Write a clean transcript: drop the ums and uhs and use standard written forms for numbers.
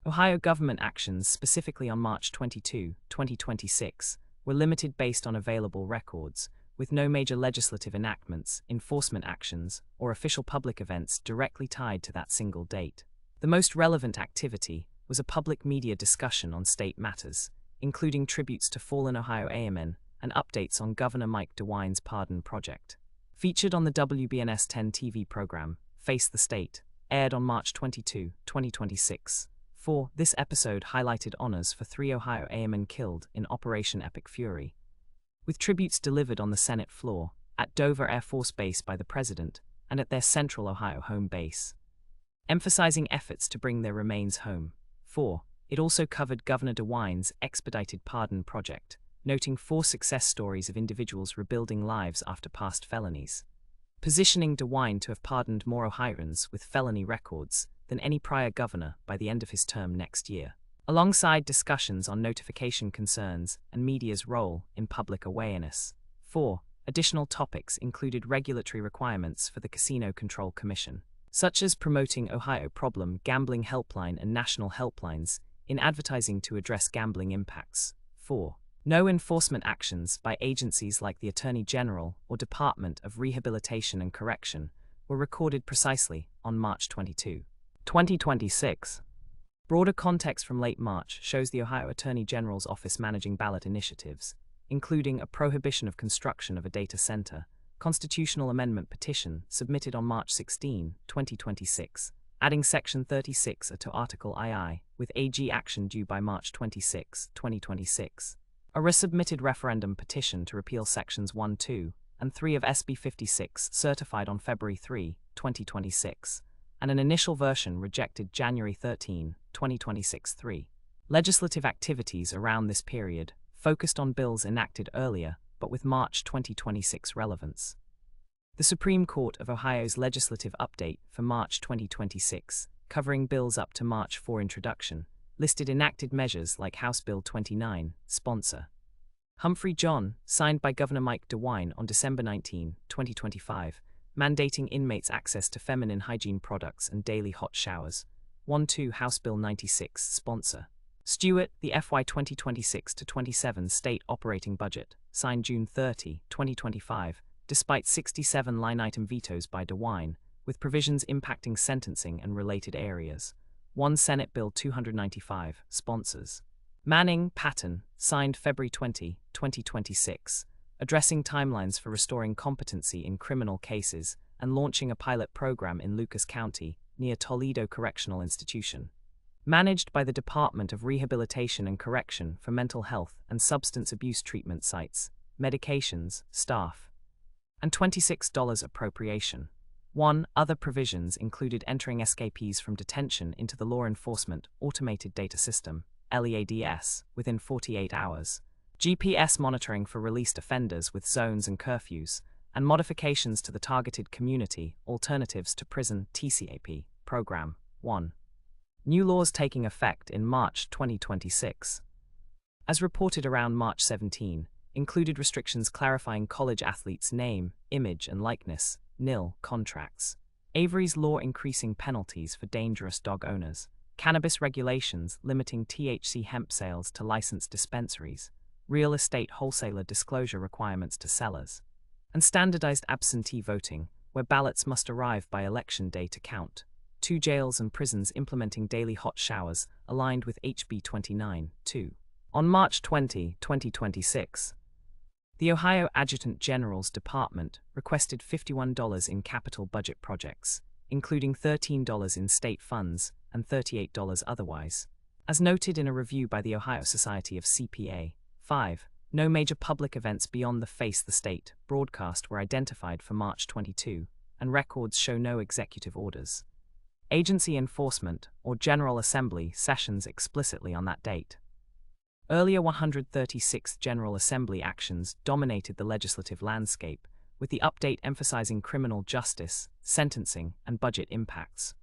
Ohio government actions, specifically on March 22, 2026, were limited based on available records, with no major legislative enactments, enforcement actions, or official public events directly tied to that single date. The most relevant activity was a public media discussion on state matters, including tributes to fallen Ohio airmen and updates on Governor Mike DeWine's pardon project. Featured on the WBNS 10 TV program, Face the State, aired on March 22, 2026. This episode highlighted honors for 3 Ohio airmen killed in Operation Epic Fury, with tributes delivered on the Senate floor, at Dover Air Force Base by the President, and at their Central Ohio home base, emphasizing efforts to bring their remains home. It also covered Governor DeWine's expedited pardon project, noting 4 success stories of individuals rebuilding lives after past felonies, positioning DeWine to have pardoned more Ohioans with felony records than any prior governor by the end of his term next year, alongside discussions on notification concerns and media's role in public awareness. Additional topics included regulatory requirements for the Casino Control Commission, such as promoting Ohio Problem Gambling Helpline and national helplines in advertising to address gambling impacts. No enforcement actions by agencies like the Attorney General or Department of Rehabilitation and Correction were recorded precisely on March 22, 2026. Broader context from late March shows the Ohio Attorney General's office managing ballot initiatives, including a prohibition of construction of a data center, constitutional amendment petition submitted on March 16, 2026, adding Section 36 to Article II, with AG action due by March 26, 2026. A resubmitted referendum petition to repeal Sections 1, 2, and 3 of SB 56 certified on February 3, 2026, and an initial version rejected January 13, 2026. Legislative activities around this period focused on bills enacted earlier, but with March 2026 relevance. The Supreme Court of Ohio's legislative update for March 2026, covering bills up to March 4 introduction, listed enacted measures like House Bill 29, sponsor Humphrey John, signed by Governor Mike DeWine on December 19, 2025, mandating inmates access to feminine hygiene products and daily hot showers. 1-2 House Bill 96, sponsor Stewart, the FY 2026-27 state operating budget, signed June 30, 2025, despite 67 line-item vetoes by DeWine, with provisions impacting sentencing and related areas. 1 Senate Bill 295, sponsors Manning, Patton, signed February 20, 2026, addressing timelines for restoring competency in criminal cases and launching a pilot program in Lucas County, near Toledo Correctional Institution, managed by the Department of Rehabilitation and Correction for mental health and substance abuse treatment sites, medications, staff, and $26 appropriation. Other provisions included entering escapees from detention into the law enforcement automated data system, LEADS, within 48 hours, GPS monitoring for released offenders with zones and curfews, and modifications to the Targeted Community Alternatives to Prison (TCAP) program. New laws taking effect in March 2026. As reported around March 17, included restrictions clarifying college athletes' name, image, and likeness, nil contracts, Avery's law increasing penalties for dangerous dog owners, cannabis regulations limiting THC hemp sales to licensed dispensaries, real estate wholesaler disclosure requirements to sellers, and standardized absentee voting, where ballots must arrive by election day to count. 2 jails and prisons implementing daily hot showers, aligned with HB 29-2. On March 20, 2026, the Ohio Adjutant General's Department requested $51 in capital budget projects, including $13 in state funds and $38 otherwise. As noted in a review by the Ohio Society of CPA, no major public events beyond the Face the State broadcast were identified for March 22, and records show no executive orders, agency enforcement, or General Assembly sessions explicitly on that date. Earlier 136th General Assembly actions dominated the legislative landscape, with the update emphasizing criminal justice, sentencing, and budget impacts.